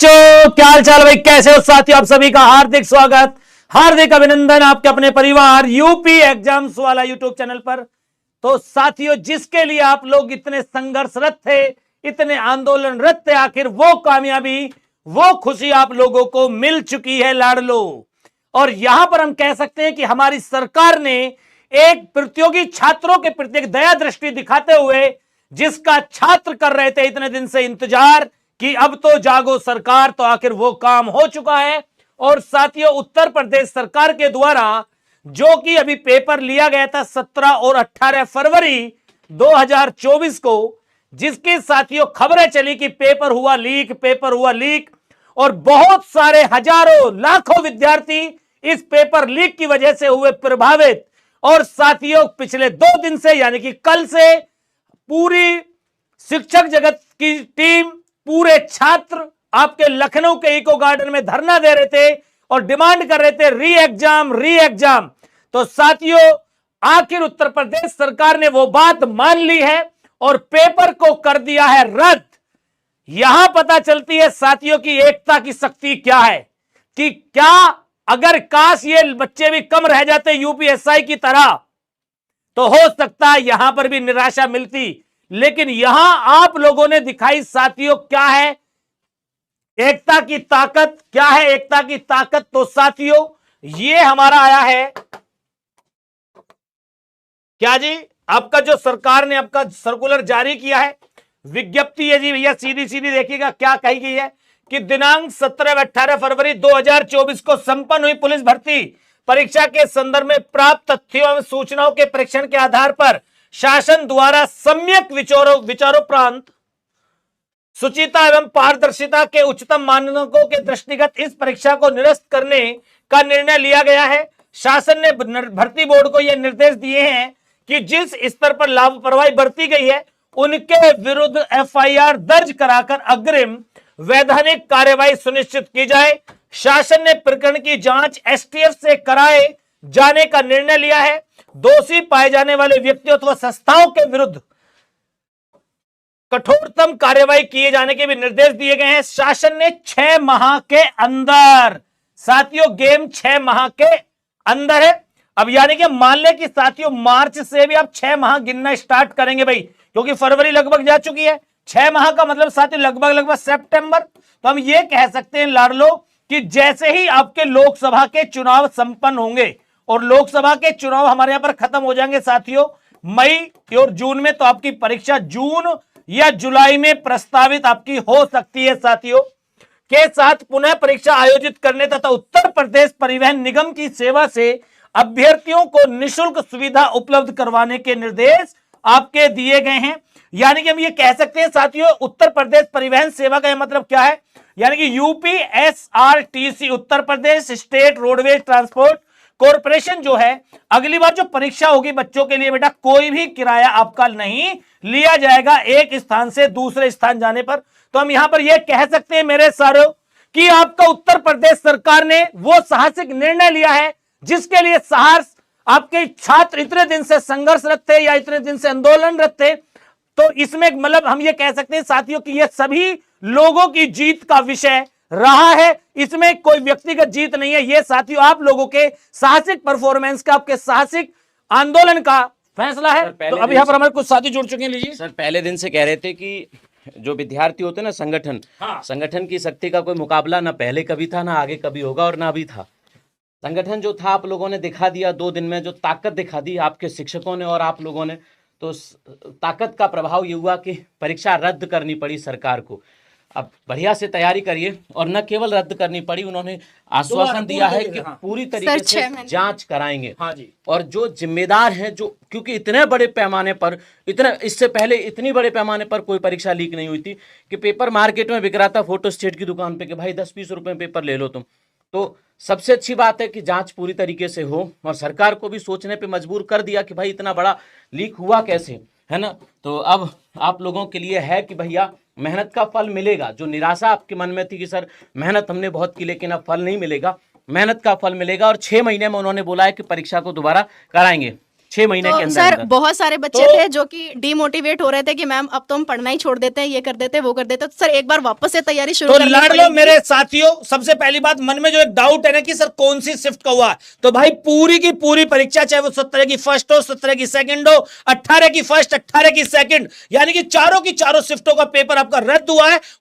बच्चों, क्या हाल चाल भाई, कैसे हो साथियों। आप सभी का हार्दिक स्वागत, हार्दिक अभिनंदन आपके अपने परिवार यूपी एग्जाम्स वाला यूट्यूब चैनल पर। तो साथियों, जिसके लिए आप लोग इतने संघर्षरत थे, इतने आंदोलनरत थे, आखिर वो कामयाबी, वो खुशी आप लोगों को मिल चुकी है लाडलो। और यहां पर हम कह सकते हैं कि हमारी सरकार ने एक प्रतियोगी छात्रों के प्रति एक दया दृष्टि दिखाते हुए, जिसका छात्र कर रहे थे इतने दिन से इंतजार कि अब तो जागो सरकार, तो आखिर वो काम हो चुका है। और साथियों, उत्तर प्रदेश सरकार के द्वारा जो कि अभी पेपर लिया गया था 17 और 18 फरवरी 2024 को, जिसके साथियों खबरें चली कि पेपर हुआ लीक, और बहुत सारे हजारों लाखों विद्यार्थी इस पेपर लीक की वजह से हुए प्रभावित। और साथियों, पिछले 2 दिन से यानी कि कल से पूरी शिक्षक जगत की टीम, पूरे छात्र आपके लखनऊ के इको गार्डन में धरना दे रहे थे और डिमांड कर रहे थे री एग्जाम। तो साथियों, आखिर उत्तर प्रदेश सरकार ने वो बात मान ली है और पेपर को कर दिया है रद्द। यहां पता चलती है साथियों की एकता की शक्ति क्या है, कि क्या अगर काश ये बच्चे भी कम रह जाते यूपीएसआई की तरह, तो हो सकता है यहां पर भी निराशा मिलती। लेकिन यहां आप लोगों ने दिखाई साथियों क्या है एकता की ताकत, क्या है एकता की ताकत। तो साथियों, ये हमारा आया है क्या जी, आपका जो सरकार ने आपका सर्कुलर जारी किया है, विज्ञप्ति है जी भैया, सीधी सीधी देखिएगा क्या कही गई है कि दिनांक 17 व 18 फरवरी 2024 को संपन्न हुई पुलिस भर्ती परीक्षा के संदर्भ में प्राप्त तथ्यों एवं सूचनाओं के परीक्षण के आधार पर शासन द्वारा सम्यक विचारोपरांत शुचिता एवं पारदर्शिता के उच्चतम मानकों के दृष्टिगत इस परीक्षा को निरस्त करने का निर्णय लिया गया है। शासन ने भर्ती बोर्ड को यह निर्देश दिए हैं कि जिस स्तर पर लापरवाही बरती गई है, उनके विरुद्ध एफआईआर दर्ज कराकर अग्रिम वैधानिक कार्यवाही सुनिश्चित की जाए। शासन ने प्रकरण की जांच एसटीएफ से कराए जाने का निर्णय लिया है। दोषी पाए जाने वाले व्यक्तियों अथवा संस्थाओं के विरुद्ध कठोरतम कार्यवाही किए जाने के भी निर्देश दिए गए हैं। शासन ने 6 माह के अंदर, साथियों गेम 6 माह के अंदर है। अब यानी कि मान लें कि साथियों मार्च से भी आप 6 माह गिनना स्टार्ट करेंगे भाई, क्योंकि फरवरी लगभग जा चुकी है। 6 माह का मतलब साथियों लगभग सितंबर। तो हम ये कह सकते हैं लाडलो कि जैसे ही आपके लोकसभा के चुनाव संपन्न होंगे, और लोकसभा के चुनाव हमारे यहां पर खत्म हो जाएंगे साथियों मई और जून में, तो आपकी परीक्षा जून या जुलाई में प्रस्तावित आपकी हो सकती है साथियों, के साथ पुनः परीक्षा आयोजित करने तथा उत्तर प्रदेश परिवहन निगम की सेवा से अभ्यर्थियों को निःशुल्क सुविधा उपलब्ध करवाने के निर्देश आपके दिए गए हैं। यानी कि हम ये कह सकते हैं साथियों, उत्तर प्रदेश परिवहन सेवा का मतलब क्या है, यानी कि UPSRTC, Uttar Pradesh state roadways transport corporation जो है, अगली बार जो परीक्षा होगी बच्चों के लिए बेटा, कोई भी किराया आपका नहीं लिया जाएगा एक स्थान से दूसरे स्थान जाने पर। तो हम यहां पर यह कह सकते हैं मेरे सारों कि आपका उत्तर प्रदेश सरकार ने वो साहसिक निर्णय लिया है जिसके लिए साहस आपके छात्र इतने दिन से संघर्षरत थे या इतने दिन से आंदोलनरत थे। तो इसमें मतलब हम ये कह सकते हैं साथियों कि ये सभी लोगों की जीत का विषय रहा है, इसमें कोई व्यक्तिगत जीत नहीं है। ये साथियों आप लोगों के साहसिक परफॉर्मेंस का, आपके साहसिक आंदोलन का फैसला है। तो अभी यहाँ पर हमारे कुछ साथी जुड़ चुके हैं। लीजिए सर, पहले दिन से कह रहे थे कि जो विद्यार्थी होते हैं ना, संगठन, हाँ। संगठन की शक्ति का कोई मुकाबला ना पहले कभी था, ना आगे कभी होगा और ना अभी था। संगठन जो था आप लोगों ने दिखा दिया 2 दिन में, जो ताकत दिखा दी आपके शिक्षकों ने और आप लोगों ने। तो ताकत का प्रभाव ये हुआ कि परीक्षा रद्द करनी पड़ी सरकार को। अब बढ़िया से तैयारी करिए, और न केवल रद्द करनी पड़ी, उन्होंने आश्वासन दिया है कि पूरी तरीके से जांच कराएंगे। हाँ जी। और जो जिम्मेदार हैं, जो क्योंकि इतने बड़े पैमाने पर, इससे पहले इतनी बड़े पैमाने पर कोई परीक्षा लीक नहीं हुई थी कि पेपर मार्केट में बिक रहा था फोटो स्टेट की दुकान पे कि भाई 10-20 रुपए पेपर ले लो तुम। तो सबसे अच्छी बात है कि जांच पूरी तरीके से हो, और सरकार को भी सोचने पे मजबूर कर दिया कि भाई इतना बड़ा लीक हुआ कैसे, है ना। तो अब आप लोगों के लिए है कि भैया मेहनत का फल मिलेगा। जो निराशा आपके मन में थी कि सर मेहनत हमने बहुत की लेकिन अब फल नहीं मिलेगा, मेहनत का फल मिलेगा। और 6 महीने में उन्होंने बोला है कि परीक्षा को दोबारा कराएंगे। 6 महीने के तो अंदर सर अंदर। बहुत सारे बच्चे तो- थे जो कि डिमोटिवेट हो रहे थे कि मैम अब तो हम पढ़ना ही छोड़ देते हैं, ये कर देते हैं, वो कर देते हैं। तो सर एक बार वापस से तैयारी शुरू तो करनी लड़ लो पड़ेगी। मेरे साथियों। सबसे पहली बात, मन में जो एक डाउट है ना कि सर कौन सी शिफ्ट का हुआ, तो भाई पूरी की पूरी परीक्षा, चाहे वो 17 की फर्स्ट हो, 17 की सेकंड हो, 18 की फर्स्ट, 18 की सेकंड, यानी कि चारों की चारों शिफ्टों का पेपर आपका रद्द हुआ है।